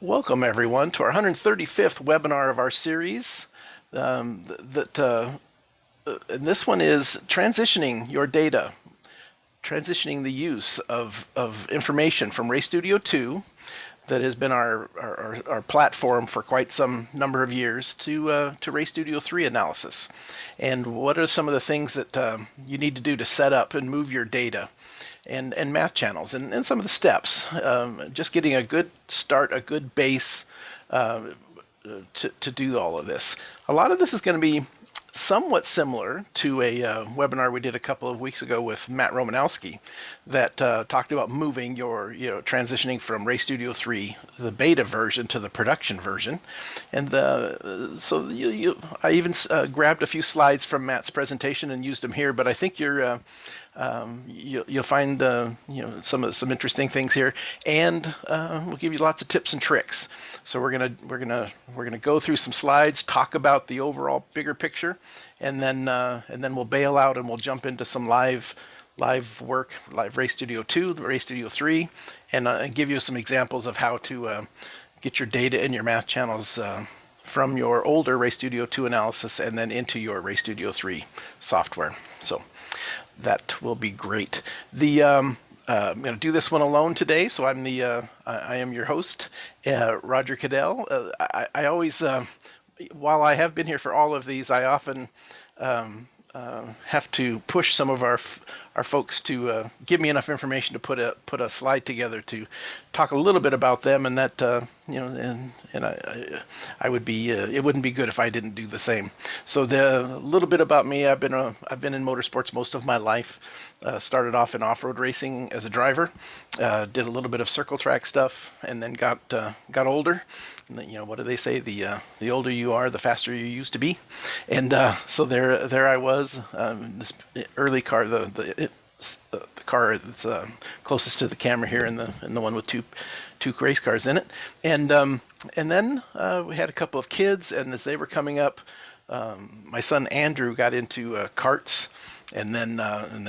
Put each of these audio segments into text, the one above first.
Welcome, everyone, to our 135th webinar of our series. And this one is transitioning your data, transitioning the use of information from RayStudio 2 that has been our platform for quite some number of years to RayStudio 3 analysis. And what are some of the things that you need to do to set up and move your data? And math channels and some of the steps. Just getting a good start, a good base uh, to do all of this. A lot of this is going to be somewhat similar to a webinar we did a couple of weeks ago with Matt Romanowski that talked about moving transitioning from RayStudio 3, the beta version, to the production version. And I even grabbed a few slides from Matt's presentation and used them here, but I think you'll find some interesting things here, and we'll give you lots of tips and tricks. So we're gonna go through some slides, talk about the overall bigger picture, and then we'll bail out and we'll jump into some live work, live RayStudio 2, RayStudio 3, and give you some examples of how to get your data and your math channels from your older RayStudio 2 analysis and then into your RayStudio 3 software. So that will be great. I'm going to do this one alone today, so I am your host, Roger Caddell. I always, while I have been here for all of these, I often have to push some of our folks to give me enough information to put a slide together to talk a little bit about them, and that I would be it wouldn't be good if I didn't do the same. So a little bit about me: I've been in motorsports most of my life. Started off in off-road racing as a driver, did a little bit of circle track stuff, and then got older. And, what do they say? The older you are, the faster you used to be. And so there I was. This early car, the car that's closest to the camera here, and the one with two race cars in it. And then we had a couple of kids, and as they were coming up, my son Andrew got into karts, and then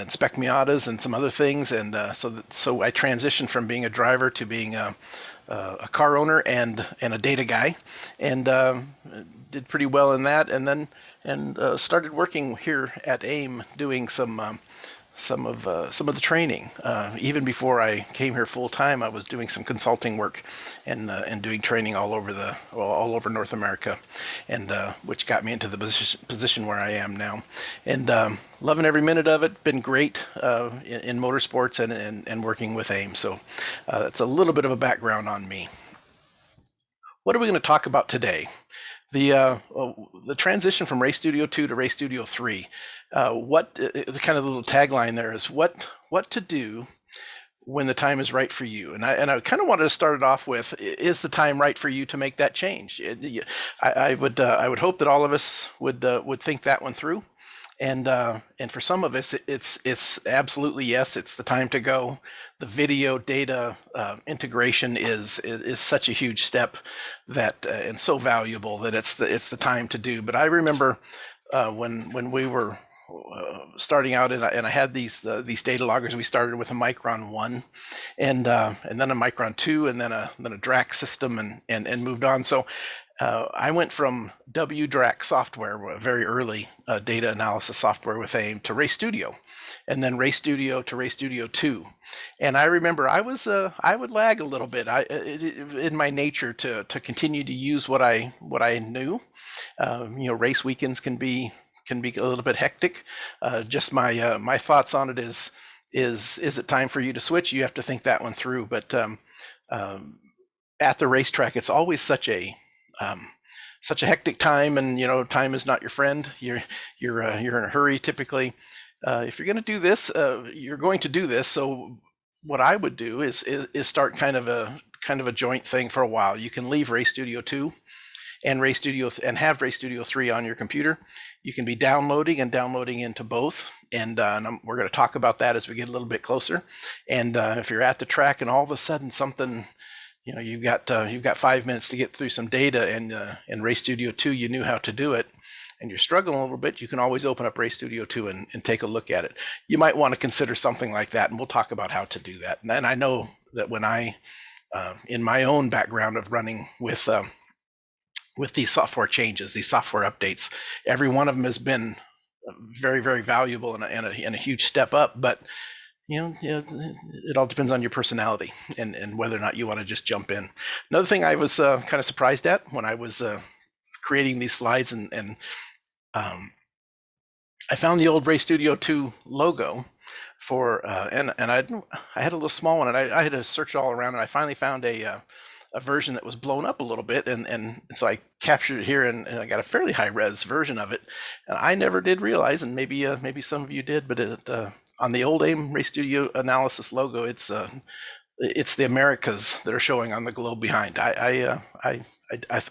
spec Miatas and some other things, and so I transitioned from being a driver to being a car owner and a data guy, and did pretty well in that, and then started working here at AIM doing some of the training. Even before I came here full time, I was doing some consulting work and doing training all over North America, and which got me into the position where I am now, and loving every minute of it. Been great in motorsports and working with AIM. So that's a little bit of a background on me. What are we going to talk about today? The transition from RayStudio 2 to RayStudio 3. The kind of little tagline there is what to do when the time is right for you. And I kind of wanted to start it off with, is the time right for you to make that change? I would hope that all of us would think that one through. And for some of us, it's absolutely yes. It's the time to go. The video data integration is such a huge step that and so valuable that it's the time to do. But I remember when we were starting out, and I had these data loggers. We started with a Micron 1, and then a Micron 2, and then a DRAC system, and moved on. So I went from WDRAC software, very early data analysis software with AIM, to RayStudio, and then RayStudio to RayStudio 2. And I remember I would lag a little bit in my nature to continue to use what I knew. Race weekends can be a little bit hectic. Just my thoughts on it is it time for you to switch? You have to think that one through. But at the racetrack, it's always such a hectic time, and time is not your friend. You're in a hurry typically. If you're going to do this, you're going to do this. So what I would do is start kind of a joint thing for a while. You can leave RayStudio 2 and have RayStudio 3 on your computer. You can be downloading into both, and we're going to talk about that as we get a little bit closer. And if you're at the track and all of a sudden something, you've got 5 minutes to get through some data, and in RayStudio 2 you knew how to do it, and you're struggling a little bit, you can always open up RayStudio 2 and take a look at it. You might want to consider something like that, and we'll talk about how to do that. And I know that when I in my own background of running with these software changes, these software updates. Every one of them has been very, very valuable and a huge step up. But it all depends on your personality and whether or not you want to just jump in. Another thing I was kind of surprised at when I was creating these slides, and I found the old Ray Studio 2 logo for and I had a little small one, and I had to search all around, and I finally found a version that was blown up a little bit, and so I captured it here, and I got a fairly high res version of it. And I never did realize, and maybe some of you did, but on the old AIM Ray Studio Analysis logo, it's the Americas that are showing on the globe behind. I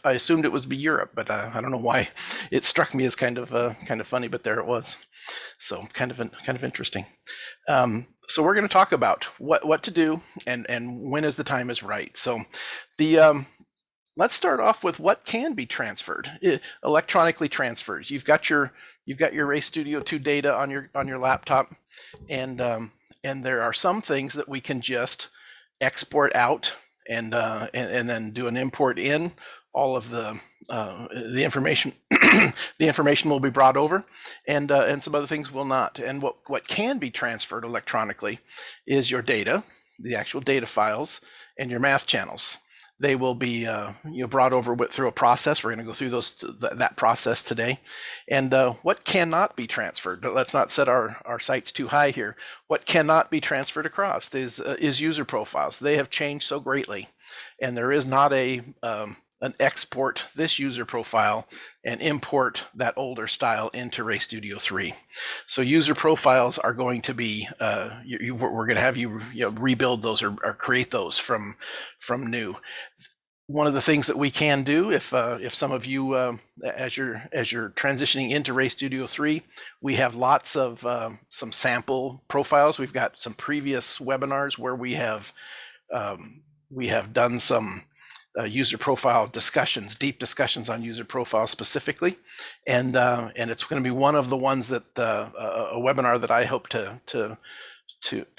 assumed it was be Europe, but I don't know why it struck me as kind of funny, but there it was. So kind of interesting. So we're going to talk about what to do and when is the time is right. So let's start off with what can be transferred, electronically transferred. You've got your Ray Studio 2 data on your laptop, and there are some things that we can just export out and then do an import in. All of the information the information will be brought over, and some other things will not. And what can be transferred electronically is your data, the actual data files, and your math channels. They will be brought over through a process. We're going to go through that process today. And what cannot be transferred, but let's not set our sights too high here. What cannot be transferred across is user profiles. They have changed so greatly, and there is not an export this user profile and import that older style into Ray Studio 3. So user profiles are going to be we're going to have you rebuild those or create those from new. One of the things that we can do, if some of you as you're transitioning into Ray Studio 3, we have lots of some sample profiles. We've got some previous webinars where we have done some user profile discussions, deep discussions on user profiles specifically, and it's going to be one of the ones that a webinar that I hope to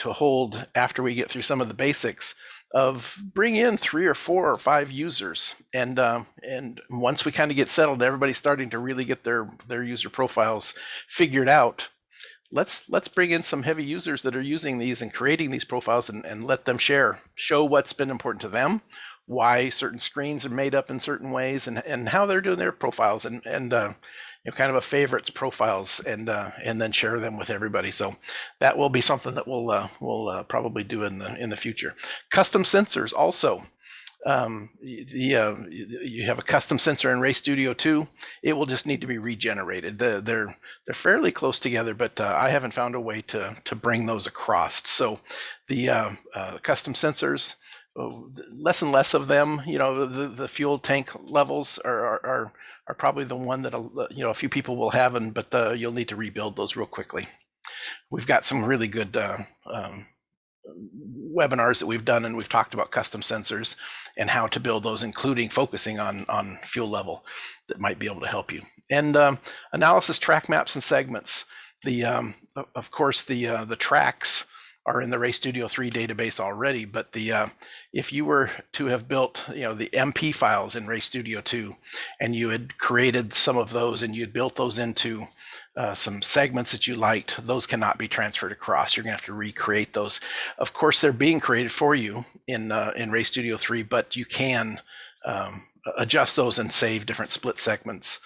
hold after we get through some of the basics of bring in 3 or 4 or 5 users, and once we kind of get settled, everybody's starting to really get their user profiles figured out. Let's bring in some heavy users that are using these and creating these profiles, and let them show what's been important to them, why certain screens are made up in certain ways, and how they're doing their profiles, and kind of a favorites profiles, and then share them with everybody. So that will be something that we'll probably do in the future. Custom sensors also. You have a custom sensor in Ray Studio 2. It will just need to be regenerated. They're fairly close together, but I haven't found a way to bring those across. So the custom sensors, less and less of them. The fuel tank levels are probably the one that a few people will have, but you'll need to rebuild those real quickly. We've got some really good webinars that we've done, and we've talked about custom sensors and how to build those, including focusing on fuel level, that might be able to help you. And analysis, track maps, and segments. Of course, the tracks are in the Ray Studio 3 database already, but if you were to have built the MP files in Ray Studio 2, and you had created some of those and you'd built those into some segments that you liked, those cannot be transferred across. You're going to have to recreate those. Of course, they're being created for you in Ray Studio 3, but you can adjust those and save different split segments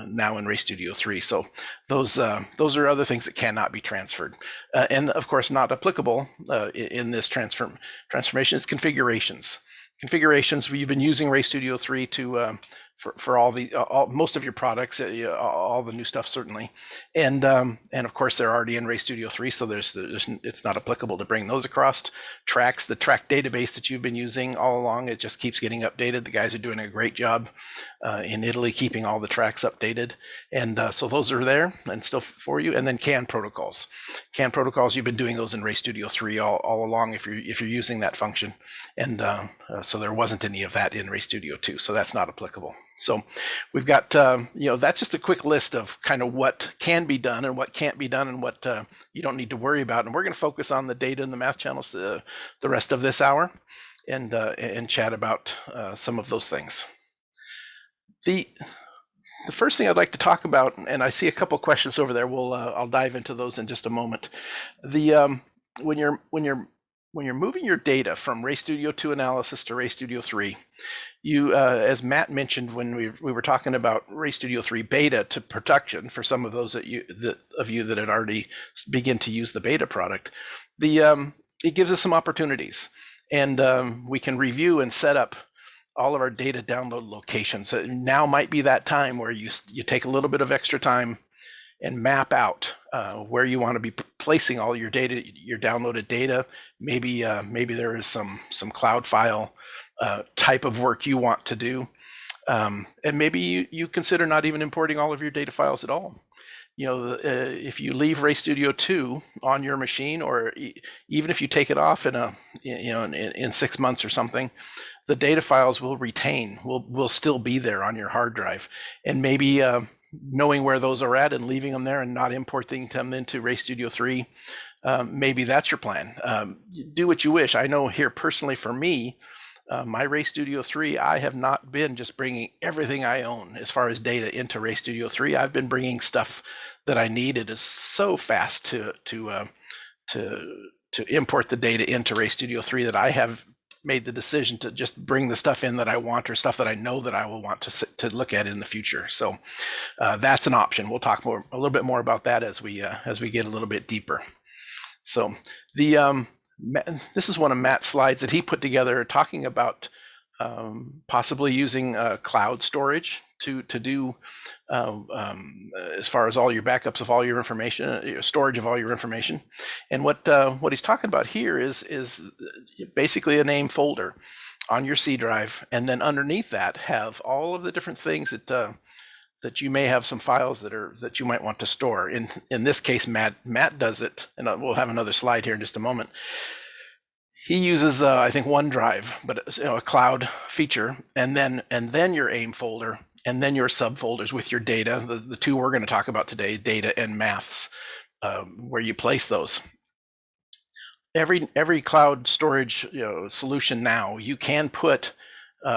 now in Ray Studio 3. So those are other things that cannot be transferred, and of course not applicable in this transformation is configurations. We've been using Ray Studio 3 to for most of your products, all the new stuff certainly, and of course they're already in Ray Studio 3, so it's not applicable to bring those across. Tracks, the track database that you've been using all along, it just keeps getting updated. The guys are doing a great job in Italy keeping all the tracks updated, and so those are there and still for you. And then CAN protocols, you've been doing those in Ray Studio 3 all along if you're using that function, and so there wasn't any of that in Ray Studio 2, so that's not applicable. So we've got that's just a quick list of kind of what can be done and what can't be done, and what you don't need to worry about. And we're going to focus on the data and the math channels the rest of this hour. and chat about some of those things. The the first thing I'd like to talk about, and I see a couple questions over there. I'll dive into those in just a moment. The when you're moving your data from RayStudio 2 analysis to RayStudio 3, you as Matt mentioned when we were talking about RayStudio 3 beta to production, for some of those of you that had already begin to use the beta product, it gives us some opportunities, and we can review and set up all of our data download locations. So now might be that time where you take a little bit of extra time and map out where you want to be placing all your data, your downloaded data. Maybe there is some cloud file type of work you want to do, and maybe you consider not even importing all of your data files at all. If you leave RayStudio 2 on your machine, or even if you take it off in 6 months or something, the data files will still be there on your hard drive. And maybe knowing where those are at and leaving them there and not importing them into RayStudio 3, maybe that's your plan. Do what you wish. I know here personally for me, my RayStudio 3, I have not been just bringing everything I own as far as data into RayStudio 3. I've been bringing stuff that I need. It is so fast to import the data into RayStudio 3 that I have made the decision to just bring the stuff in that I want, or stuff that I know that I will want to look at in the future. So that's an option. We'll talk a little bit more about that as we get a little bit deeper. So this is one of Matt's slides that he put together talking about possibly using cloud storage to do as far as all your backups of all your information, your storage of all your information. And what he's talking about here is basically a name folder on your C drive, and then underneath that have all of the different things that you may have some files that you might want to store. In this case, Matt does it, and we'll have another slide here in just a moment. He uses I think OneDrive, but a cloud feature, and then your AIM folder, and then your subfolders with your data. The two we're going to talk about today, data and maths, where you place those. Every cloud storage solution now, you can put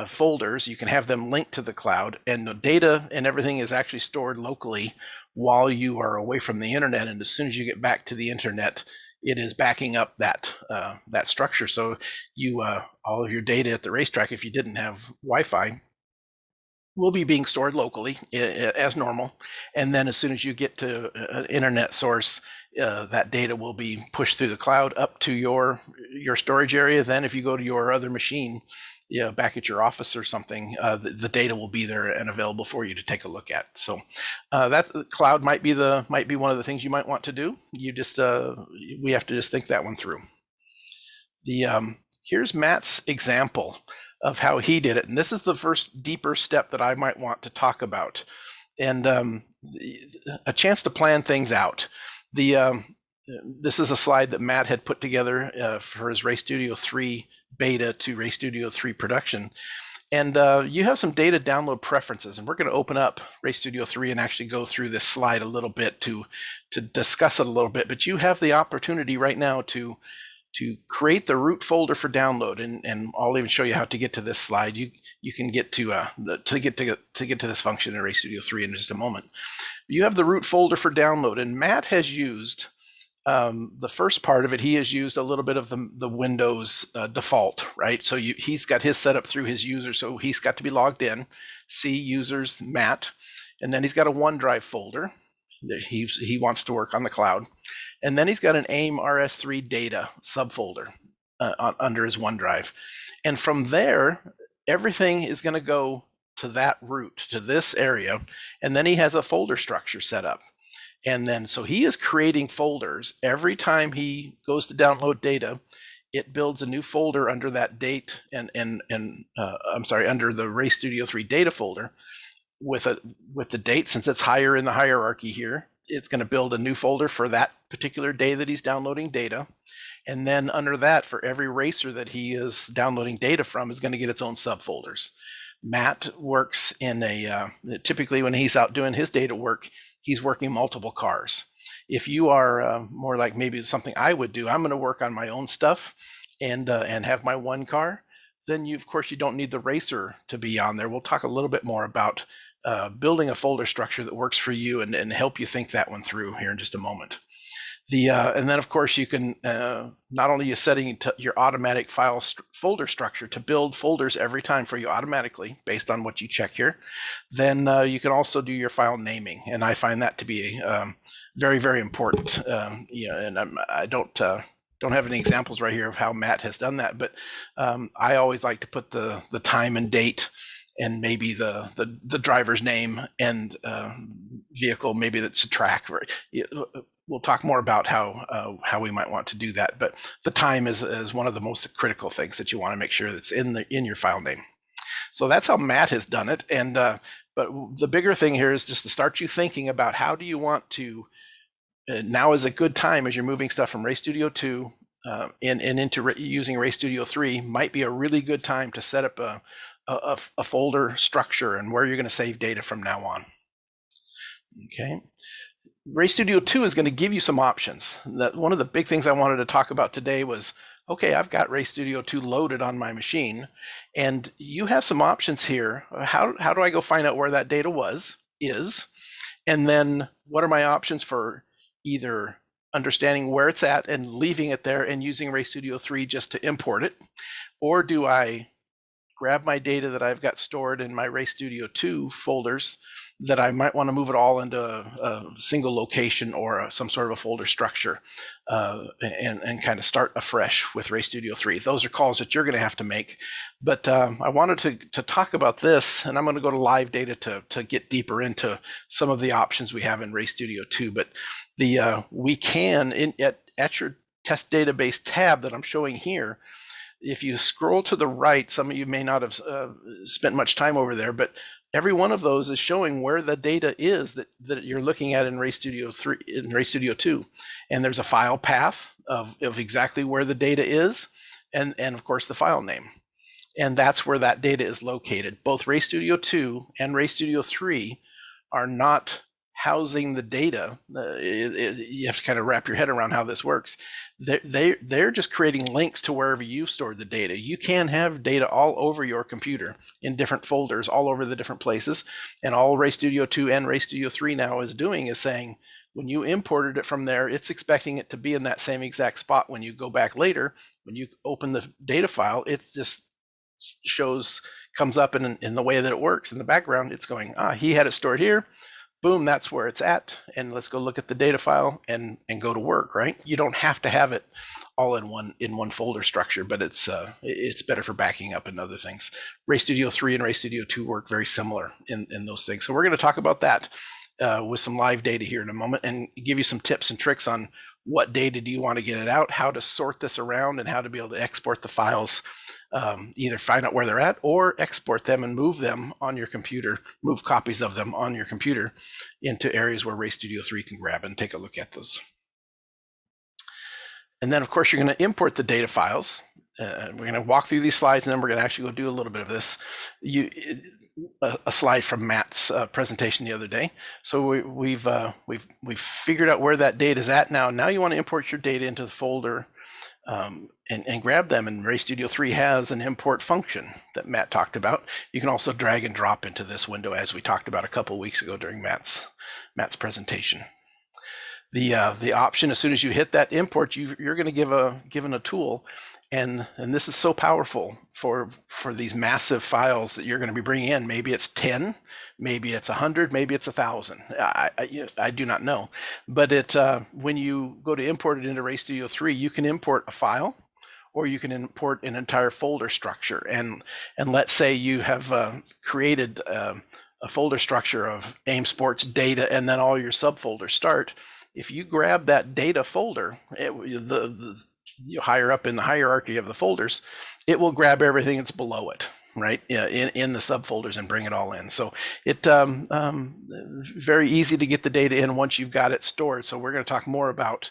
folders. You can have them linked to the cloud, and the data and everything is actually stored locally while you are away from the internet. And as soon as you get back to the internet, it is backing up that structure. So all of your data at the racetrack, if you didn't have Wi-Fi, will be being stored locally as normal. And then as soon as you get to an internet source, that data will be pushed through the cloud up to your storage area. Then if you go to your other machine, back at your office or something, the data will be there and available for you to take a look at. So that cloud might be one of the things you might want to do. We have to just think that one through. Here's Matt's example of how he did it, and this is the first deeper step that I might want to talk about, and a chance to plan things out. This is a slide that Matt had put together for his RayStudio 3 beta to RayStudio 3 production. And you have some data download preferences, and we're going to open up RayStudio 3 and actually go through this slide a little bit to discuss it a little bit. But you have the opportunity right now to create the root folder for download, and I'll even show you how to get to this slide. You can get to get to this function in RayStudio 3 in just a moment. You have the root folder for download, and Matt has used the first part of it. He has used a little bit of the Windows default, right? So he's got his set up through his user, so he's got to be logged in. See users Matt, and then he's got a OneDrive folder that he wants to work on the cloud, and then he's got an AIM RS3 data subfolder under his OneDrive, and from there everything is going to go to that root, to this area, and then he has a folder structure set up. And then, so he is creating folders. Every time he goes to download data, it builds a new folder under that date under the RayStudio 3 data folder with the date. Since it's higher in the hierarchy here, it's going to build a new folder for that particular day that he's downloading data. And then under that, for every racer that he is downloading data from, is going to get its own subfolders. Matt works in typically when he's out doing his data work, he's working multiple cars. If you are more like maybe something I would do, I'm going to work on my own stuff and have my one car. then of course you don't need the racer to be on there. We'll talk a little bit more about building a folder structure that works for you and help you think that one through here in just a moment. And then of course you can not only you setting your automatic folder structure to build folders every time for you automatically based on what you check here, then you can also do your file naming, and I find that to be very, very important. And I don't have any examples right here of how Matt has done that, but I always like to put the time and date and maybe the driver's name and vehicle, maybe that's a track. We'll talk more about how we might want to do that, but the time is one of the most critical things that you want to make sure that's in your file name. So that's how Matt has done it, and but the bigger thing here is just to start you thinking about how do you want to. Now is a good time as you're moving stuff from RayStudio 2 and into using RayStudio 3. Might be a really good time to set up a folder structure and where you're going to save data from now on. Okay. RayStudio 2 is going to give you some options. That one of the big things I wanted to talk about today was, okay, I've got RayStudio 2 loaded on my machine, and you have some options here. How do I go find out where that data is, and then what are my options for either understanding where it's at and leaving it there and using RayStudio 3 just to import it, or do I grab my data that I've got stored in my RayStudio 2 folders that I might want to move it all into a single location or some sort of a folder structure and kind of start afresh with RayStudio 3. Those are calls that you're going to have to make. But I wanted to talk about this, and I'm going to go to live data to get deeper into some of the options we have in RayStudio 2. But we can, at your test database tab that I'm showing here, if you scroll to the right, some of you may not have spent much time over there, but every one of those is showing where the data is that you're looking at in RayStudio 3, in RayStudio 2, and there's a file path of exactly where the data is, and of course the file name, and that's where that data is located. Both RayStudio 2 and RayStudio 3 are not housing the data. You have to kind of wrap your head around how this works. They're just creating links to wherever you've stored the data. You can have data all over your computer in different folders, all over the different places. And all RayStudio 2 and RayStudio 3 now is doing is saying, when you imported it from there, it's expecting it to be in that same exact spot when you go back later. When you open the data file, it just comes up in the way that it works. In the background, it's going, he had it stored here. Boom, that's where it's at, and let's go look at the data file and go to work, right? You don't have to have it all in one folder structure, but it's better for backing up and other things. RayStudio 3 and RayStudio 2 work very similar in those things. So we're going to talk about that with some live data here in a moment and give you some tips and tricks on what data do you want to get it out, how to sort this around, and how to be able to export the files. Either find out where they're at or export them and move them on your computer, move copies of them on your computer into areas where RayStudio 3 can grab and take a look at those. And then, of course, you're going to import the data files. We're going to walk through these slides, and then we're going to actually go do a little bit of this. A slide from Matt's presentation the other day. So we've figured out where that data is at now. Now you want to import your data into the folder. And grab them, and RayStudio 3 has an import function that Matt talked about. You can also drag and drop into this window, as we talked about a couple of weeks ago during Matt's presentation. The option, as soon as you hit that import, you're going to given a tool, and this is so powerful for these massive files that you're going to be bringing in. Maybe it's 10, maybe it's 100, maybe it's 1,000. I do not know, but when you go to import it into RayStudio 3, you can import a file, or you can import an entire folder structure. And let's say you have created a folder structure of AIM Sports data, and then all your subfolders start. If you grab that data folder, higher up in the hierarchy of the folders, it will grab everything that's below it, right? In the subfolders and bring it all in. So it very easy to get the data in once you've got it stored. So we're going to talk more about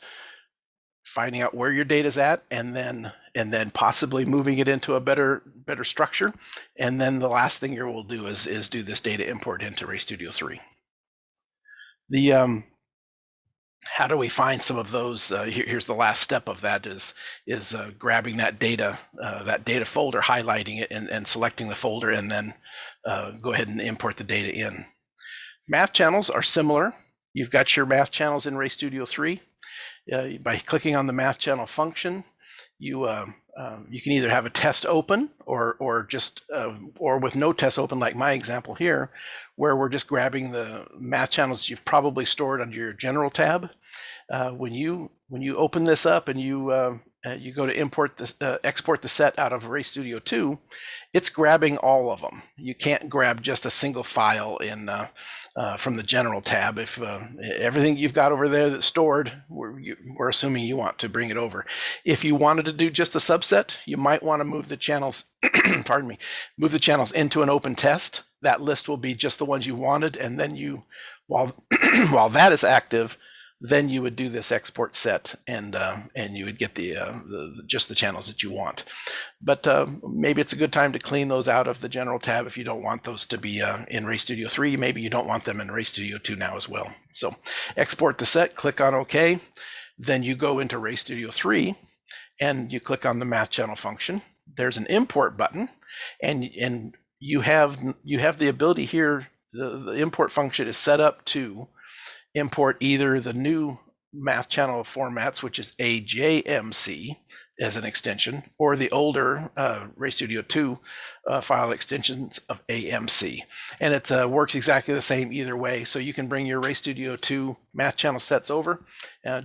finding out where your data is at, and then possibly moving it into a better structure. And then the last thing we'll do is do this data import into RayStudio 3. how do we find some of those? Here's the last step of that is grabbing that data folder, highlighting it, and selecting the folder, and then go ahead and import the data in. Math channels are similar. You've got your math channels in Ray Studio 3. By clicking on the math channel function, you can either have a test open or just or with no test open, like my example here, where we're just grabbing the math channels you've probably stored under your general tab. When you open this up and you go to import this, export the set out of Ray Studio 2, it's grabbing all of them. You can't grab just a single file in from the general tab. If everything you've got over there that's stored, we're assuming you want to bring it over. If you wanted to do just a subset, you might want to move the channels, pardon me, move the channels into an open test. That list will be just the ones you wanted, and then you, while while that is active, then you would do this export set, and you would get just the channels that you want. But maybe it's a good time to clean those out of the general tab if you don't want those to be in Ray Studio 3. Maybe you don't want them in Ray Studio 2 now as well. So export the set, click on OK. Then you go into Ray Studio 3 and you click on the math channel function. There's an import button, and you have the ability here. The import function is set up to import either the new math channel formats, which is AJMC as an extension, or the older Ray Studio 2 file extensions of AMC. And it works exactly the same either way. So you can bring your Ray Studio 2 math channel sets over,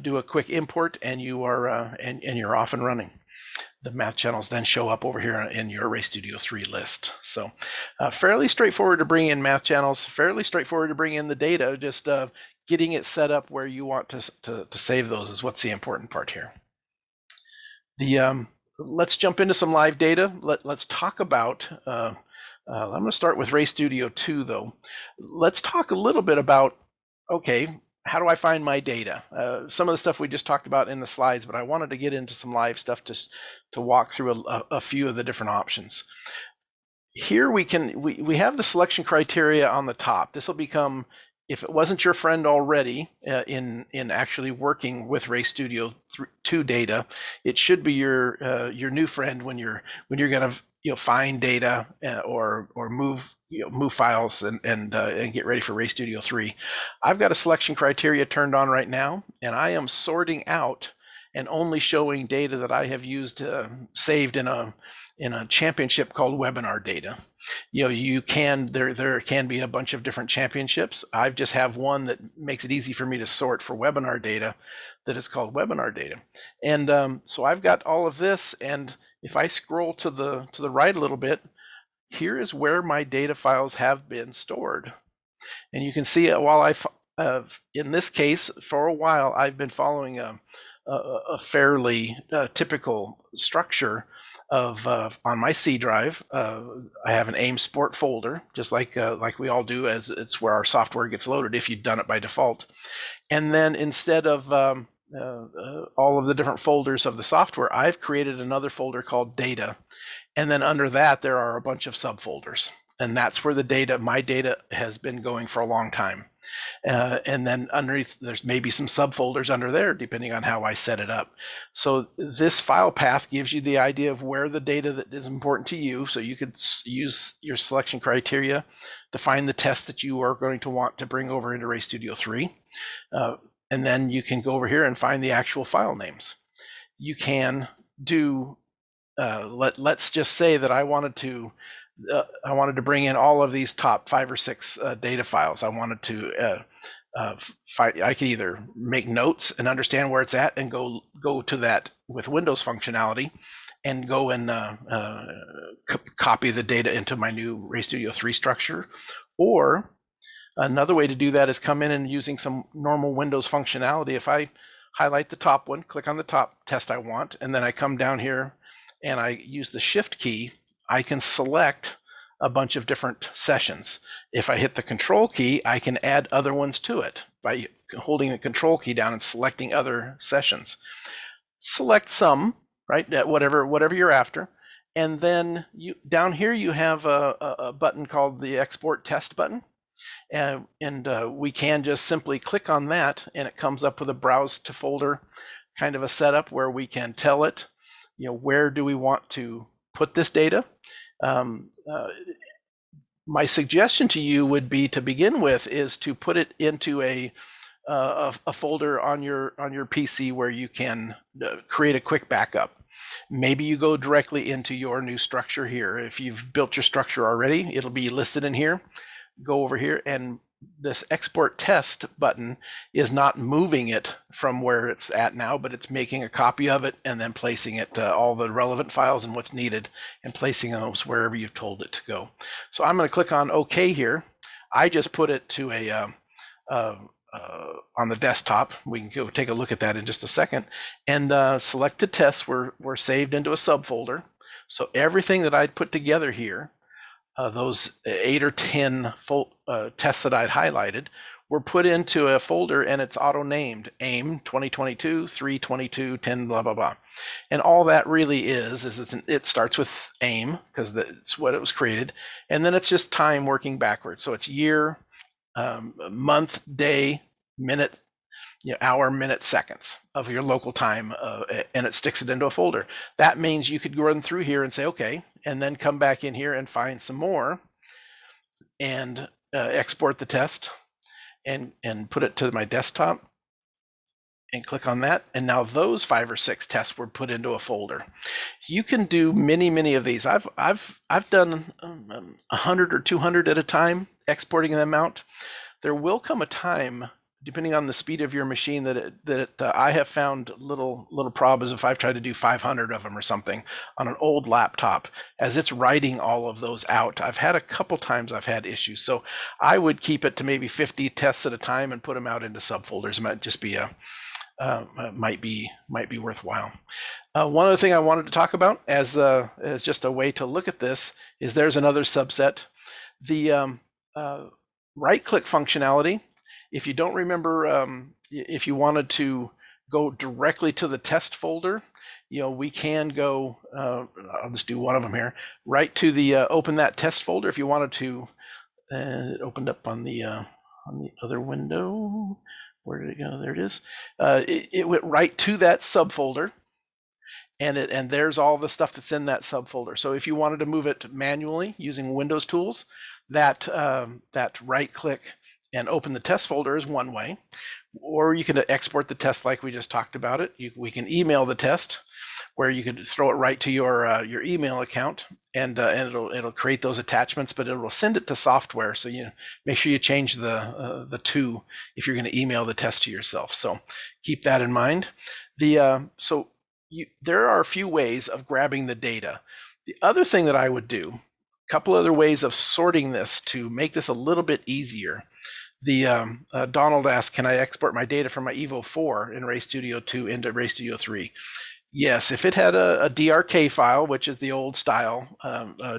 do a quick import, and you are and you're off and running. The math channels then show up over here in your Ray Studio 3 list. So fairly straightforward to bring in math channels, fairly straightforward to bring in the data, just getting it set up where you want to save those is what's the important part here. Let's jump into some live data. Let's talk about, I'm going to start with Ray Studio 2 though. Let's talk a little bit about, okay, how do I find my data? Some of the stuff we just talked about in the slides, but I wanted to get into some live stuff to walk through a few of the different options. Here we have the selection criteria on the top. This will become, if it wasn't your friend already in actually working with Ray Studio 2 data, it should be your new friend when you're going to find data or move files and get ready for Ray Studio 3. I've got a selection criteria turned on right now, and I am sorting out and only showing data that I have used saved in a championship called webinar data. You can there can be a bunch of different championships. I just have one that makes it easy for me to sort for webinar data that is called webinar data. And so I've got all of this, and if I scroll to the right a little bit, here is where my data files have been stored. And you can see while in this case, for a while, I've been following a fairly typical structure of on my C drive. I have an AIM Sport folder, just like we all do, as it's where our software gets loaded if you've done it by default. And then instead of all of the different folders of the software, I've created another folder called data. And then under that, there are a bunch of subfolders. And that's where my data has been going for a long time. And then underneath, there's maybe some subfolders under there, depending on how I set it up. So this file path gives you the idea of where the data that is important to you. So you could use your selection criteria to find the test that you are going to want to bring over into Ray Studio 3. And then you can go over here and find the actual file names. You can do, let's just say that I wanted to bring in all of these top 5 or 6 data files. I wanted to I could either make notes and understand where it's at and go to that with Windows functionality and go and copy the data into my new Ray Studio 3 structure. Or another way to do that is come in and using some normal Windows functionality. If I highlight the top one, click on the top test I want, and then I come down here and I use the Shift key, I can select a bunch of different sessions. If I hit the Control key, I can add other ones to it by holding the Control key down and selecting other sessions. Select some, right, whatever you're after, and then down here you have a button called the Export Test button. and we can just simply click on that, and it comes up with a browse to folder kind of a setup where we can tell it, where do we want to put this data. Um, uh, my suggestion to you would be, to begin with, is to put it into a folder on your PC where you can create a quick backup. Maybe you go directly into your new structure here. If you've built your structure already, it'll be listed in here. Go over here, and this export test button is not moving it from where it's at now, but it's making a copy of it and then placing it, all the relevant files and what's needed, and placing those wherever you've told it to go. So I'm going to click on OK here. I just put it to a on the desktop. We can go take a look at that in just a second. And selected tests were saved into a subfolder. So everything that I'd put together here, those 8 or 10 tests that I'd highlighted, were put into a folder, and it's auto-named AIM 2022, 322, 10, blah, blah, blah. And all that really is it starts with AIM, because that's what it was created, and then it's just time working backwards. So it's year, month, day, minute, hour, minute, seconds of your local time, and it sticks it into a folder. That means you could run through here and say, okay, and then come back in here and find some more, and export the test, and put it to my desktop, and click on that. And now those 5 or 6 tests were put into a folder. You can do many of these. I've done 100 or 200 at a time, exporting them out. There will come a time, depending on the speed of your machine, that I have found little problems if I've tried to do 500 of them or something on an old laptop, as it's writing all of those out. I've had a couple times I've had issues, so I would keep it to maybe 50 tests at a time and put them out into subfolders. It might just be might be worthwhile. One other thing I wanted to talk about as just a way to look at this is there's another subset, the right-click functionality. If you don't remember, if you wanted to go directly to the test folder, we can go, I'll just do one of them here, right to the open that test folder. If you wanted to, it opened up on the other window. Where did it go? There it is. It went right to that subfolder, and there's all the stuff that's in that subfolder. So if you wanted to move it manually using Windows tools, that right-click and open the test folder is one way, or you can export the test like we just talked about it. We can email the test, where you could throw it right to your email account, and it'll create those attachments, but it will send it to software. So you make sure you change the to if you're going to email the test to yourself. So keep that in mind. There are a few ways of grabbing the data. The other thing that I would do, a couple other ways of sorting this to make this a little bit easier. Donald asked, can I export my data from my Evo 4 in Ray Studio 2 into Ray Studio 3? Yes, if it had a DRK file, which is the old style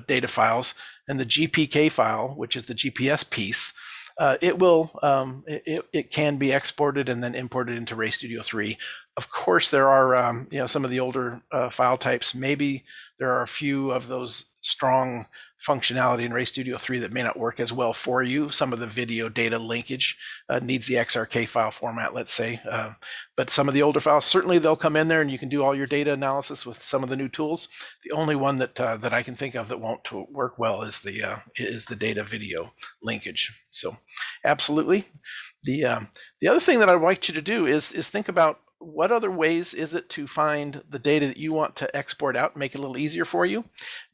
data files, and the GPK file, which is the GPS piece, it can be exported and then imported into Ray Studio 3. Of course, there are some of the older file types. Maybe there are a few of those strong functionality in Ray Studio 3 that may not work as well for you. Some of the video data linkage needs the XRK file format, let's say. But some of the older files, certainly they'll come in there and you can do all your data analysis with some of the new tools. The only one that I can think of that won't work well is the data video linkage. So absolutely. The other thing that I'd like you to do is think about, what other ways is it to find the data that you want to export out, make it a little easier for you?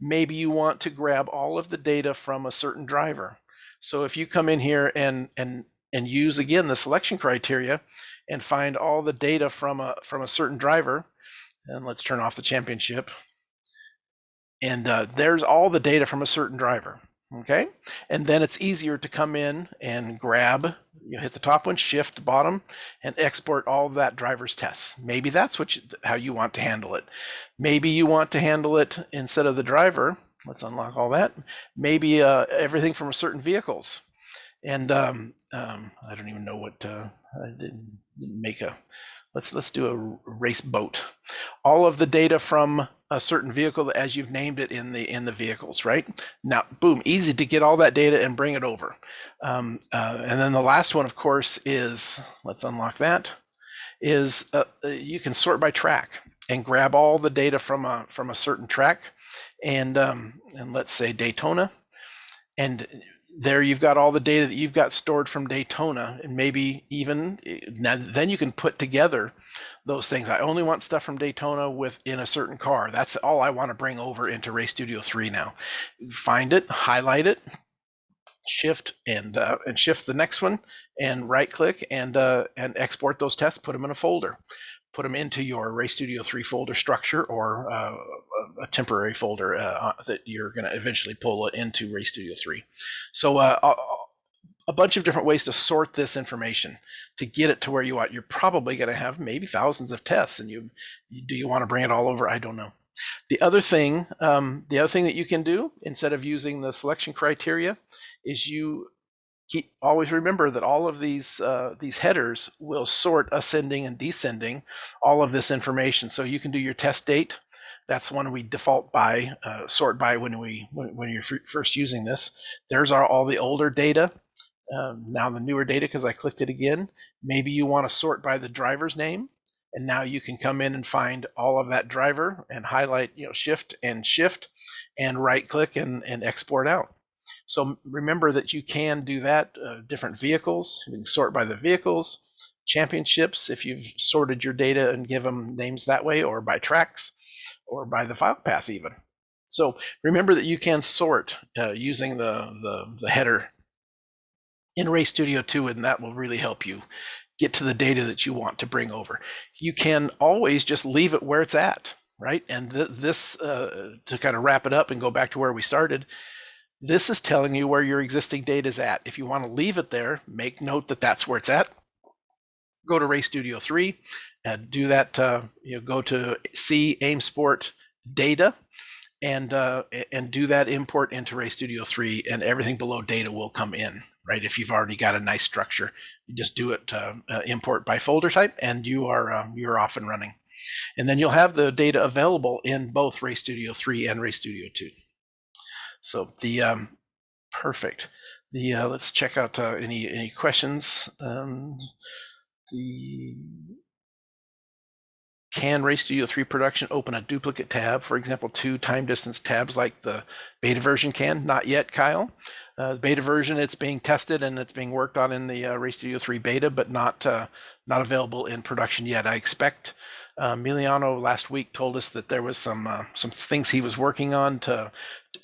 Maybe you want to grab all of the data from a certain driver. So if you come in here and use, again, the selection criteria and find all the data from a certain driver, and let's turn off the championship, and there's all the data from a certain driver. Okay, and then it's easier to come in and grab, hit the top one, shift bottom, and export all of that driver's tests. Maybe that's how you want to handle it. Maybe you want to handle it instead of the driver. Let's unlock all that. Maybe everything from certain vehicles. And I don't even know what I didn't make a. let's do a race boat. All of the data from a certain vehicle as you've named it in the vehicles, right? Now, boom, easy to get all that data and bring it over. And then the last one, of course, is, let's unlock that, is you can sort by track and grab all the data from a certain track, and let's say Daytona, and there you've got all the data that you've got stored from Daytona, and maybe even then you can put together those things. I only want stuff from Daytona within a certain car. That's all I want to bring over into Race Studio 3 now. Find it, highlight it, shift and shift the next one, and right click and export those tests, put them in a folder. Put them into your Race Studio 3 folder structure, or a temporary folder that you're going to eventually pull into Race Studio 3. So a bunch of different ways to sort this information to get it to where you want. You're probably going to have maybe thousands of tests, and do you want to bring it all over? I don't know. The other thing that you can do instead of using the selection criteria is you always remember that all of these headers will sort ascending and descending all of this information. So you can do your test date. That's one we default by, sort by when you're first using this. There's all the older data. Now the newer data, because I clicked it again. Maybe you want to sort by the driver's name, and now you can come in and find all of that driver and highlight, shift and right click and export out. So remember that you can do that. Different vehicles, you can sort by the vehicles, championships if you've sorted your data and give them names that way, or by tracks, or by the file path even. So remember that you can sort using the header in Race Studio 2, and that will really help you get to the data that you want to bring over. You can always just leave it where it's at, right? And this, to kind of wrap it up and go back to where we started, this is telling you where your existing data is at. If you want to leave it there, make note that that's where it's at. Go to Race Studio 3 and do that. Go to C Aim Sport Data and do that import into Race Studio 3, and everything below data will come in, right? If you've already got a nice structure, you just do it import by folder type, and you're off and running. And then you'll have the data available in both Race Studio 3 and Race Studio 2. So perfect. Let's check out any questions. Can Race Studio 3 production open a duplicate tab? For example, 2 time distance tabs like the beta version can? Not yet, Kyle. Beta version, it's being tested and it's being worked on in the Race Studio 3 beta, but not available in production yet. I expect Miliano last week told us that there was some things he was working on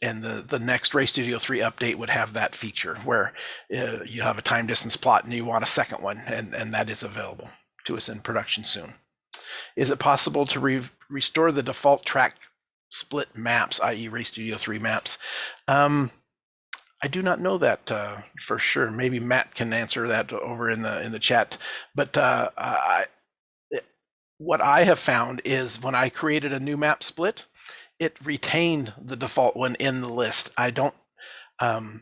and the next Race Studio 3 update would have that feature where you have a time distance plot and you want a second one, and that is available to us in production soon. Is it possible to restore the default track split maps, i.e. Race Studio 3 maps? I do not know that for sure. Maybe Matt can answer that over in the chat. But what I have found is when I created a new map split, it retained the default one in the list. I don't know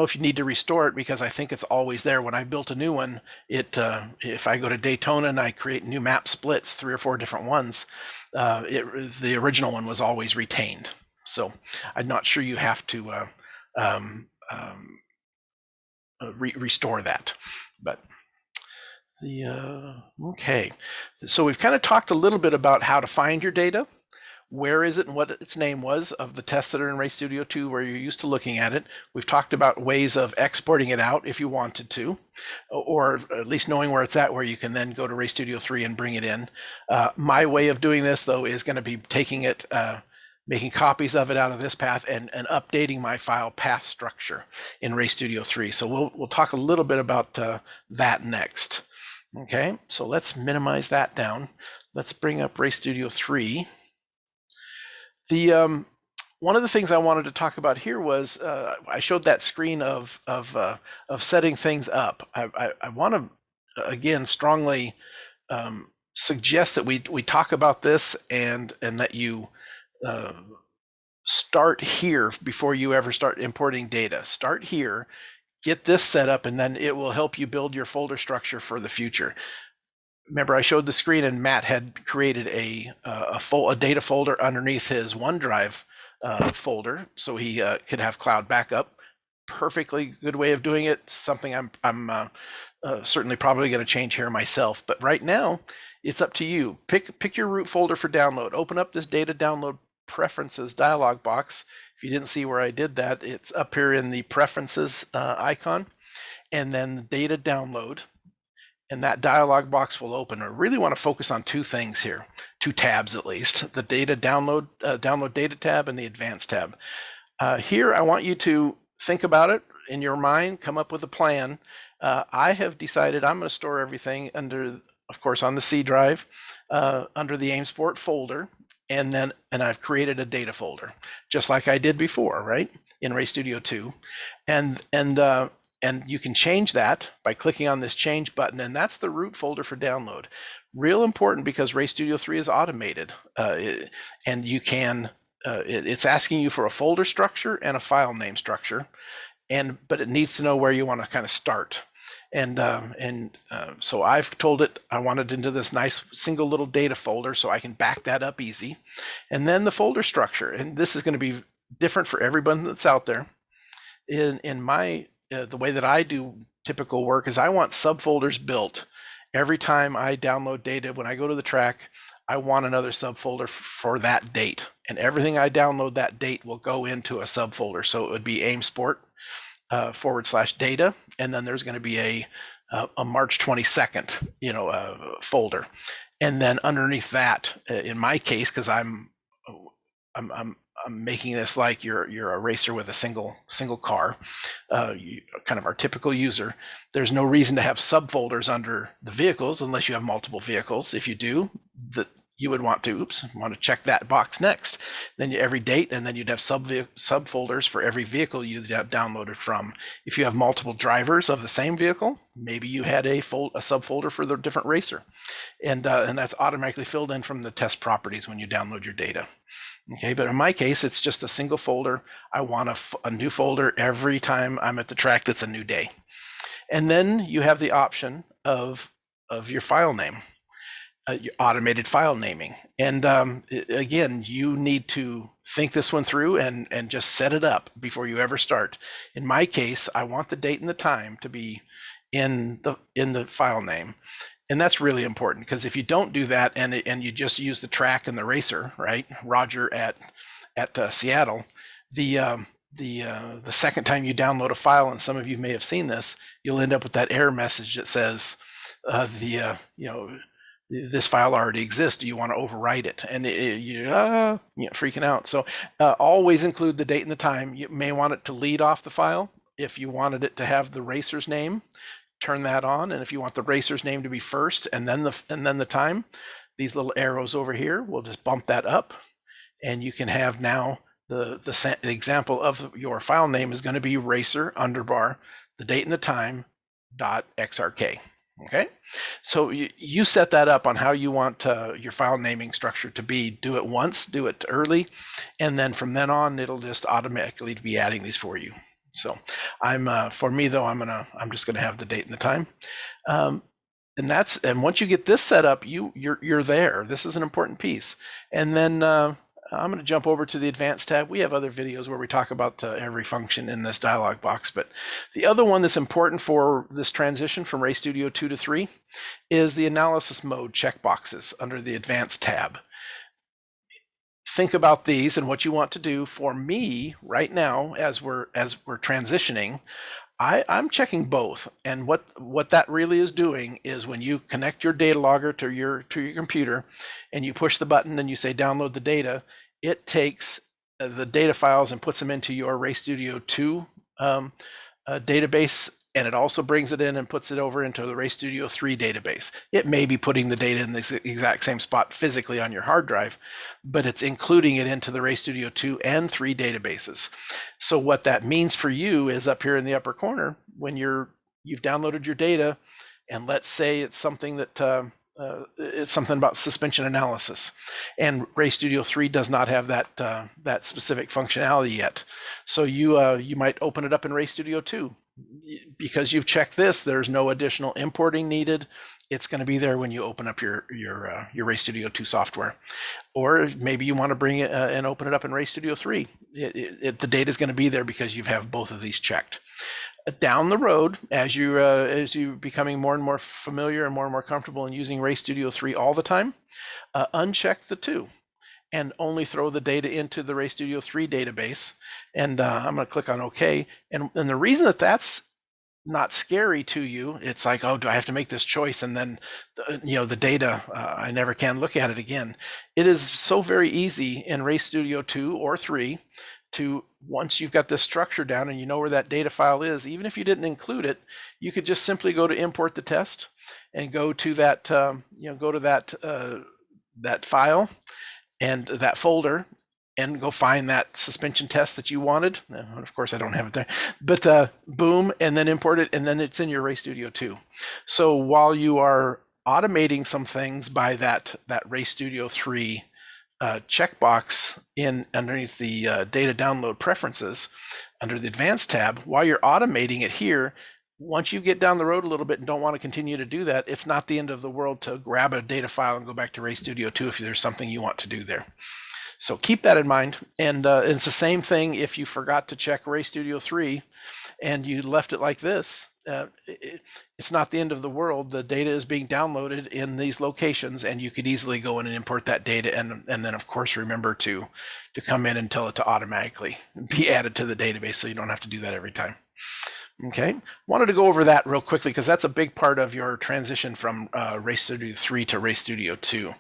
if you need to restore it, because I think it's always there. When I built a new one, if I go to Daytona and I create new map splits, 3 or 4 different ones, the original one was always retained. So I'm not sure you have to restore that. But okay, so we've kind of talked a little bit about how to find your data. Where is it and what its name was of the tests that are in Race Studio 2 where you're used to looking at it. We've talked about ways of exporting it out if you wanted to, or at least knowing where it's at, where you can then go to Race Studio 3 and bring it in. My way of doing this, though, is going to be taking it, making copies of it out of this path and updating my file path structure in Race Studio 3. So we'll talk a little bit about that next. Okay, so let's minimize that down. Let's bring up Race Studio 3. One of the things I wanted to talk about here was I showed that screen of setting things up. I want to again strongly suggest that we talk about this and that you start here before you ever start importing data. Start here, get this set up, and then it will help you build your folder structure for the future. remember I showed the screen and Matt had created a data folder underneath his OneDrive folder, so he could have cloud backup. Perfectly good way of doing it. Something I'm certainly probably going to change here myself. But right now, it's up to you. Pick your root folder for download. Open up this data download preferences dialog box. If you didn't see where I did that, it's up here in the preferences icon, and then the data download. And that dialog box will open. I really want to focus on two things here, two tabs at least: the data download data tab and the advanced tab. Here, I want you to think about it in your mind, come up with a plan. I have decided I'm going to store everything under, of course, on the C drive, under the AimSport folder, and I've created a data folder, just like I did before, right, in RStudio 2, and you can change that by clicking on this change button, and that's the root folder for download. Real important, because RStudio 3 is automated, and you can. It's asking you for a folder structure and a file name structure, but it needs to know where you want to kind of start. So I've told it I want it into this nice single little data folder, so I can back that up easy. And then the folder structure, and this is going to be different for everyone that's out there. In my the way that I do typical work is I want subfolders built. Every time I download data, when I go to the track, I want another subfolder for that date, and everything I download that date will go into a subfolder. So it would be AimSport /data, and then there's going to be a March 22nd, folder, and then underneath that, in my case, because I'm making this like you're a racer with a single car, kind of our typical user. There's no reason to have subfolders under the vehicles unless you have multiple vehicles. If you do, you would want to check that box next. Then every date, and then you'd have subfolders for every vehicle you downloaded from. If you have multiple drivers of the same vehicle, maybe you had a subfolder for the different racer, and that's automatically filled in from the test properties when you download your data. Okay, but in my case, it's just a single folder. I want a new folder every time I'm at the track that's a new day. And then you have the option of your file name, your automated file naming. And again, you need to think this one through and just set it up before you ever start. In my case, I want the date and the time to be in the file name. And that's really important, because if you don't do that and you just use the track and the racer, right, Roger at Seattle, the second time you download a file, and some of you may have seen this, you'll end up with that error message that says this file already exists. Do you want to overwrite it? And you're freaking out. So always include the date and the time. You may want it to lead off the file. If you wanted it to have the racer's name, turn that on. And if you want the racer's name to be first and then the time, these little arrows over here will just bump that up, and you can have now the example of your file name is going to be racer _ the date and the time .xrk. Okay, so you set that up on how you want your file naming structure to be. Do it once, do it early, and then from then on it'll just automatically be adding these for you. So for me though, I'm just gonna have the date and the time, and once you get this set up, you're there. This is an important piece. And then I'm going to jump over to the advanced tab. We have other videos where we talk about every function in this dialog box, but the other one that's important for this transition from RStudio 2 to 3 is the analysis mode checkboxes under the advanced tab. Think about these and what you want to do. For me right now, as we're transitioning, I'm checking both, and what that really is doing is when you connect your data logger to your computer and you push the button and you say download the data, it takes the data files and puts them into your RStudio 2 database, and it also brings it in and puts it over into the RStudio 3 database. It may be putting the data in the exact same spot physically on your hard drive, but it's including it into the RStudio 2 and 3 databases. So what that means for you is up here in the upper corner, when you've downloaded your data, and let's say it's something that it's something about suspension analysis, and Ray Studio 3 does not have that specific functionality yet. So you might open it up in Ray Studio 2. Because you've checked this, there's no additional importing needed. It's going to be there when you open up your Ray Studio 2 software. Or maybe you want to bring it and open it up in Ray Studio 3. The data is going to be there because you have both of these checked. Down the road, as you're becoming more and more familiar and more comfortable in using Ray Studio 3 all the time, uncheck the 2 and only throw the data into the Ray Studio 3 database. And I'm going to click on OK. And the reason that that's not scary to you, it's like, oh, do I have to make this choice? And then, the data, I never can look at it again. It is so very easy in Ray Studio 2 or 3 to, once you've got this structure down and you know where that data file is, even if you didn't include it, you could just simply go to import the test and go to that, that file and that folder and go find that suspension test that you wanted. Of course, I don't have it there, but boom, and then import it, and then it's in your Ray Studio 2. So while you are automating some things by that Ray Studio 3 checkbox underneath the data download preferences under the advanced tab, while you're automating it here, once you get down the road a little bit and don't want to continue to do that, it's not the end of the world to grab a data file and go back to Ray Studio 2 if there's something you want to do there. So keep that in mind. And it's the same thing if you forgot to check Ray Studio 3 and you left it like this. It's not the end of the world. The data is being downloaded in these locations, and you could easily go in and import that data, and then of course remember to come in and tell it to automatically be added to the database, so you don't have to do that every time. Okay, wanted to go over that real quickly because that's a big part of your transition from Ray Studio 3 to Ray Studio 2.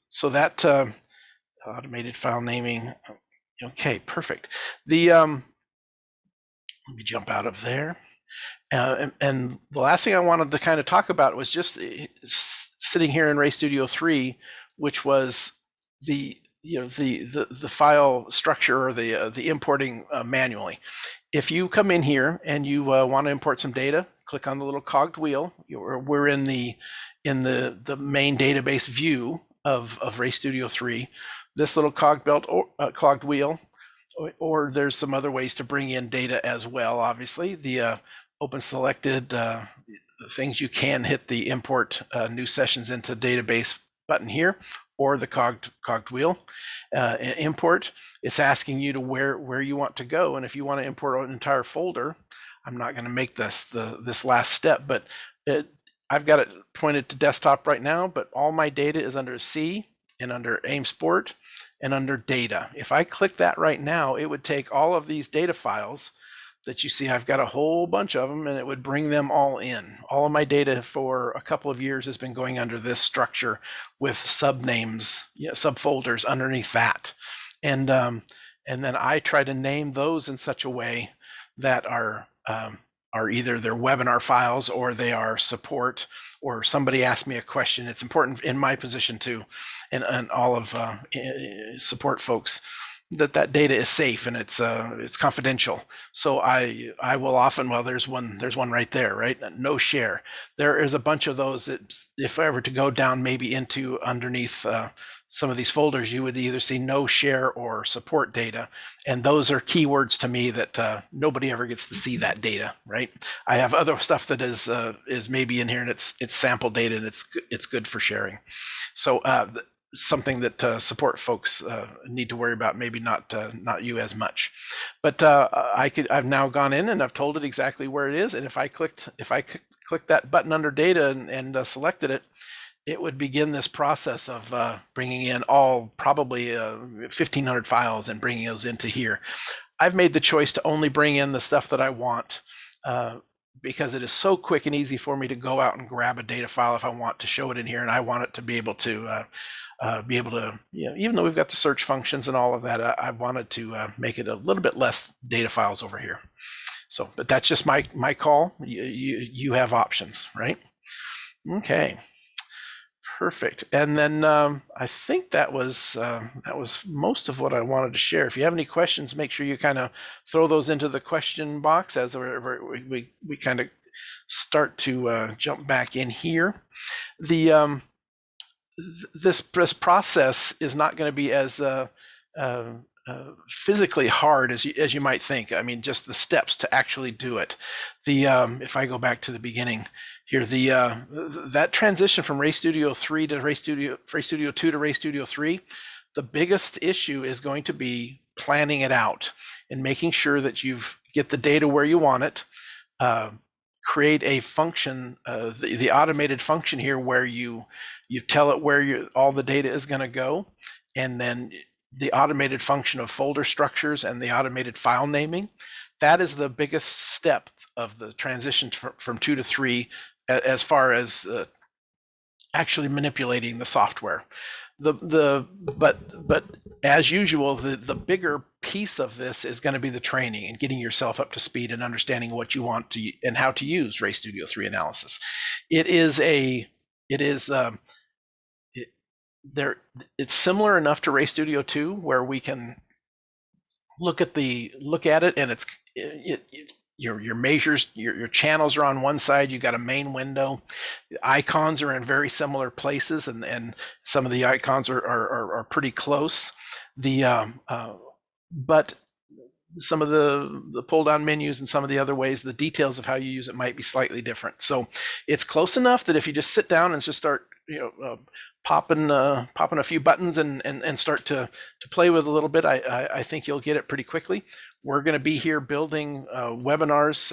So that automated file naming. Okay, perfect. Let me jump out of there. And the last thing I wanted to kind of talk about was just sitting here in Ray Studio 3, which was the file structure or the importing manually. If you come in here and you want to import some data, click on the little cogged wheel. We're in the main database view of Ray Studio 3. This little cogged wheel, or there's some other ways to bring in data as well. Obviously, the open selected things, you can hit the import new sessions into database button here, or the cogged wheel. Import, it's asking you to where you want to go, and if you want to import an entire folder, I'm not going to make this last step, but I've got it pointed to desktop right now, but all my data is under C and under AIM Sport and under data. If I click that right now, it would take all of these data files that you see. I've got a whole bunch of them, and it would bring them all in. All of my data for a couple of years has been going under this structure with subnames, subfolders underneath that. And then I try to name those in such a way that are either their webinar files or they are support, or somebody asked me a question. It's important in my position too, and all of support folks, that data is safe and it's confidential. So I will often, well, there's one right there, right? No share. There is a bunch of those that if I were to go down maybe into underneath some of these folders, you would either see no share or support data, and those are keywords to me that nobody ever gets to see that data, right? I have other stuff that is maybe in here, and it's sample data, and it's good for sharing. So something that support folks need to worry about, maybe not you as much. But I've now gone in and I've told it exactly where it is, and if I clicked that button under data and selected it, it would begin this process of bringing in all probably 1,500 files and bringing those into here. I've made the choice to only bring in the stuff that I want because it is so quick and easy for me to go out and grab a data file if I want to show it in here, and I want it to be able to even though we've got the search functions and all of that, I wanted to make it a little bit less data files over here. So, but that's just my call. You have options, right? Okay. Perfect. And then I think that was most of what I wanted to share. If you have any questions, make sure you kind of throw those into the question box as we kind of start to jump back in here. The this process is not going to be as physically hard as you might think. I mean, just the steps to actually do it. If I go back to the beginning here, that transition from Ray Studio 3 to Ray Studio 2 to Ray Studio 3, the biggest issue is going to be planning it out and making sure that you get the data where you want it. Create a function, the automated function here, where you tell it where all the data is going to go, and then the automated function of folder structures and the automated file naming. That is the biggest step of the transition from 2 to 3, as far as actually manipulating the software. But as usual, the bigger piece of this is going to be the training and getting yourself up to speed and understanding what you want to and how to use Ray Studio 3 analysis. It's similar enough to Ray Studio 2 where we can look at it, and your measures, your channels are on one side. You got a main window. The icons are in very similar places, and some of the icons are pretty close. But some of the pull down menus and some of the other ways, the details of how you use it might be slightly different. So it's close enough that if you just sit down and just start popping a few buttons and start to play with it a little bit, I think you'll get it pretty quickly. We're going to be here building webinars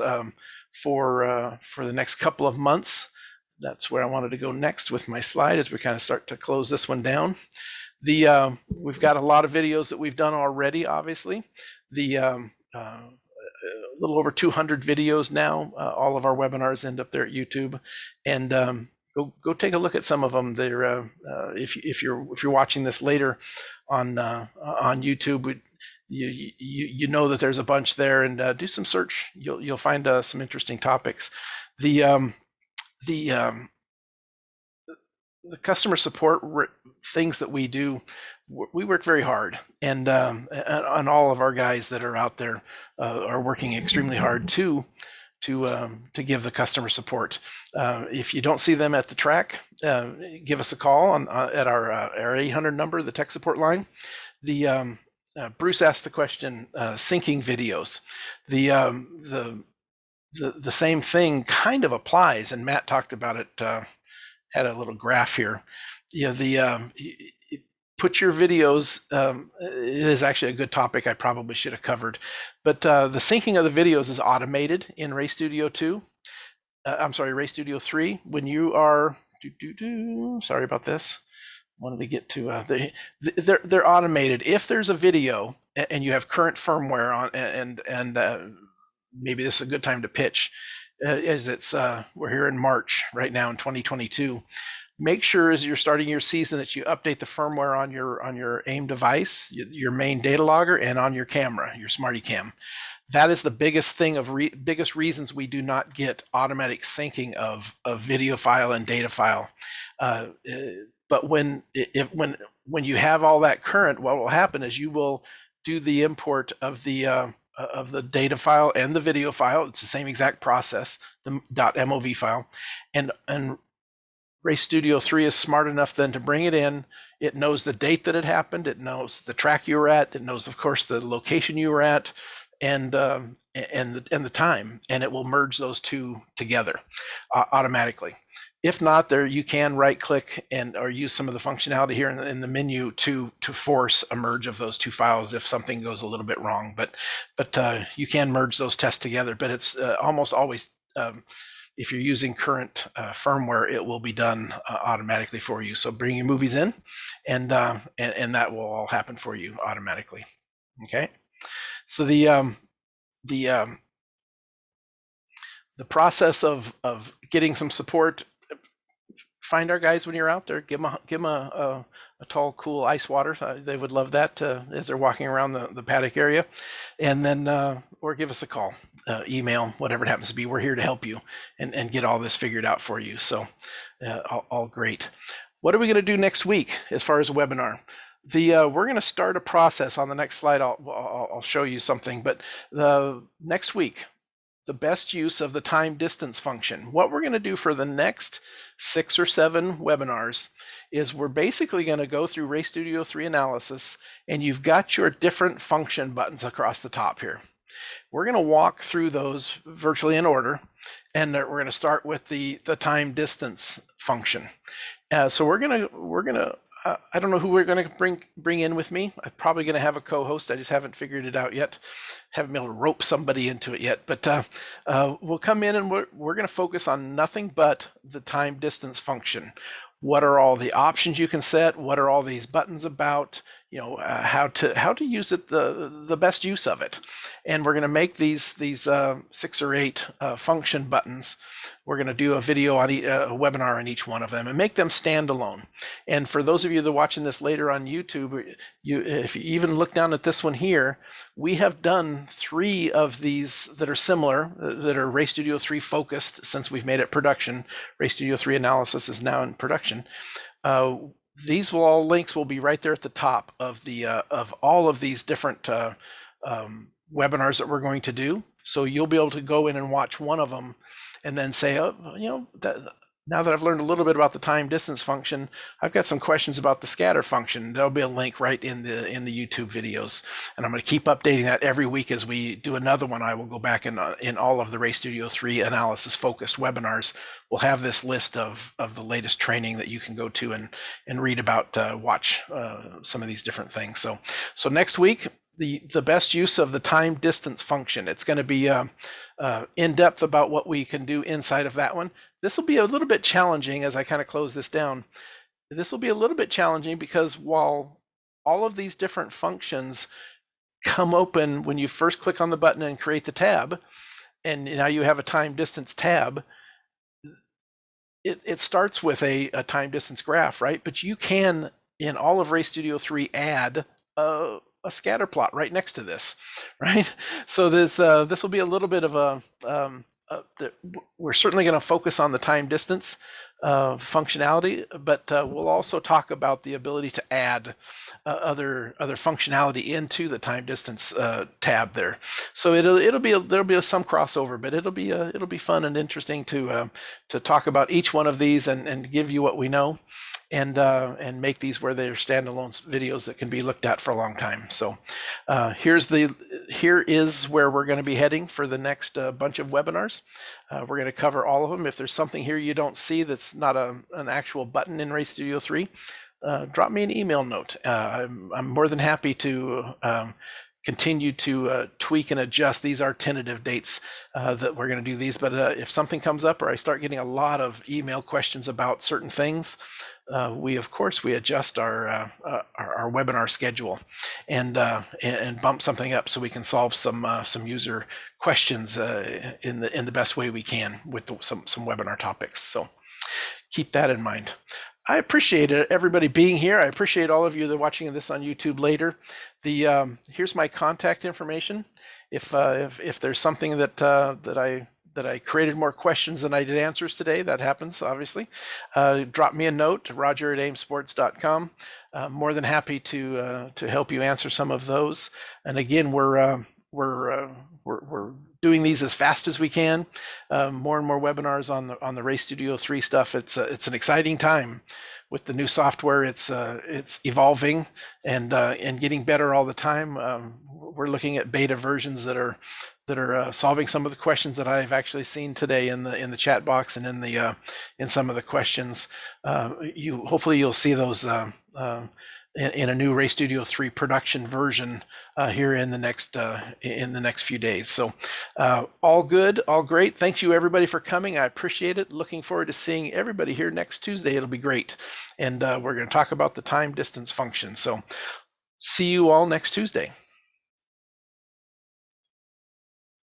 for the next couple of months. That's where I wanted to go next with my slide as we kind of start to close this one down. We've got a lot of videos that we've done already, obviously. A little over 200 videos now. All of our webinars end up there at YouTube, and go take a look at some of them. They're if you're watching this later on YouTube, you know that there's a bunch there, and do some search. You'll find some interesting topics. The customer support things that we do, we work very hard, and all of our guys that are out there are working extremely hard to give the customer support. If you don't see them at the track, give us a call at our 800 number, the tech support line. Bruce asked the question, syncing videos. The same thing kind of applies, and Matt talked about it. Had a little graph here. Put your videos. It is actually a good topic I probably should have covered, but the syncing of the videos is automated in Ray Studio 2. Ray Studio 3. When you are sorry about this. Wanted to get to they're automated. If there's a video and you have current firmware on, and maybe this is a good time to pitch. As we're here in March right now in 2022, make sure as you're starting your season that you update the firmware on your AIM device, your main data logger, and on your camera, your SmartyCam. That is the biggest thing biggest reasons we do not get automatic syncing of video file and data file. But when you have all that current, what will happen is you will do the import of the data file and the video file. It's the same exact process, the .mov file, and Ray Studio 3 is smart enough then to bring it in. It knows the date that it happened. It knows the track you were at. It knows, of course, the location you were at, and the time, and it will merge those two together automatically. If not, you can right-click or use some of the functionality here in the menu to force a merge of those two files if something goes a little bit wrong. But you can merge those tests together. But it's almost always, if you're using current firmware, it will be done automatically for you. So bring your movies in, and that will all happen for you automatically. Okay. So the process of getting some support. Find our guys when you're out there. Give them a tall, cool ice water. They would love that as they're walking around the paddock area. And then, or give us a call, email, whatever it happens to be. We're here to help you and get all this figured out for you. So all great. What are we going to do next week as far as a webinar? We're going to start a process on the next slide. I'll show you something. But the next week, the best use of the time distance function. What we're going to do for the next 6 or 7 webinars is we're basically going to go through RStudio 3 analysis, and you've got your different function buttons across the top here. We're going to walk through those virtually in order, and we're going to start with the time distance function. So we're gonna I don't know who we're going to bring in with me. I'm probably going to have a co-host. I just haven't figured it out yet. Haven't been able to rope somebody into it yet. But we'll come in and we're going to focus on nothing but the time distance function. What are all the options you can set? What are all these buttons about? You know, how to use it, the best use of it. And we're going to make these 6 or 8 function buttons. We're going to do a video on a webinar on each one of them and make them standalone. And for those of you that are watching this later on YouTube, if you even look down at this one here, we have done 3 of these that are similar, that are RStudio 3 focused since we've made it production. RStudio 3 analysis is now in production. These links will be right there at the top of the of all of these different webinars that we're going to do. So you'll be able to go in and watch one of them and then say, oh, you know, now that I've learned a little bit about the time distance function, I've got some questions about the scatter function. There'll be a link right in the YouTube videos, and I'm going to keep updating that every week as we do another one. I will go back in all of the RStudio 3 analysis focused webinars. We'll have this list of the latest training that you can go to and read about, watch some of these different things. So next week, the best use of the time distance function. It's going to be in depth about what we can do inside of that one. This will be a little bit challenging as I kind of close this down. This will be a little bit challenging because while all of these different functions come open when you first click on the button and create the tab, and now you have a time distance tab, it starts with a time distance graph, right? But you can, in all of RStudio 3, add a scatter plot right next to this, right? So this will be a little bit of we're certainly going to focus on the time distance functionality, but we'll also talk about the ability to add other functionality into the time distance tab there. So there'll be some crossover, but it'll be fun and interesting to talk about each one of these and give you what we know, and make these where they're standalone videos that can be looked at for a long time. So here is where we're going to be heading for the next bunch of webinars. We're going to cover all of them. If there's something here you don't see that's not an actual button in RStudio 3, drop me an email note. I'm more than happy to continue to tweak and adjust. These are tentative dates that we're going to do these, but if something comes up or I start getting a lot of email questions about certain things, we adjust our webinar schedule and bump something up so we can solve some user questions in the best way we can with some webinar topics. So keep that in mind. I appreciate everybody being here. I appreciate all of you that are watching this on YouTube later. Here's my contact information. If there's something that I created more questions than I did answers today, that happens obviously. Drop me a note, roger@aimsports.com. More than happy to help you answer some of those. And again, we're doing these as fast as we can. More and more webinars on the RStudio 3 stuff. It's an exciting time with the new software. It's evolving and getting better all the time. We're looking at beta versions that are solving some of the questions that I've actually seen today in the chat box and in some of the questions. Hopefully you'll see those in a new RStudio 3 production version here in the next few days. So all good, all great. Thank you everybody for coming. I appreciate it. Looking forward to seeing everybody here next Tuesday. It'll be great. And we're going to talk about the time distance function. So see you all next Tuesday.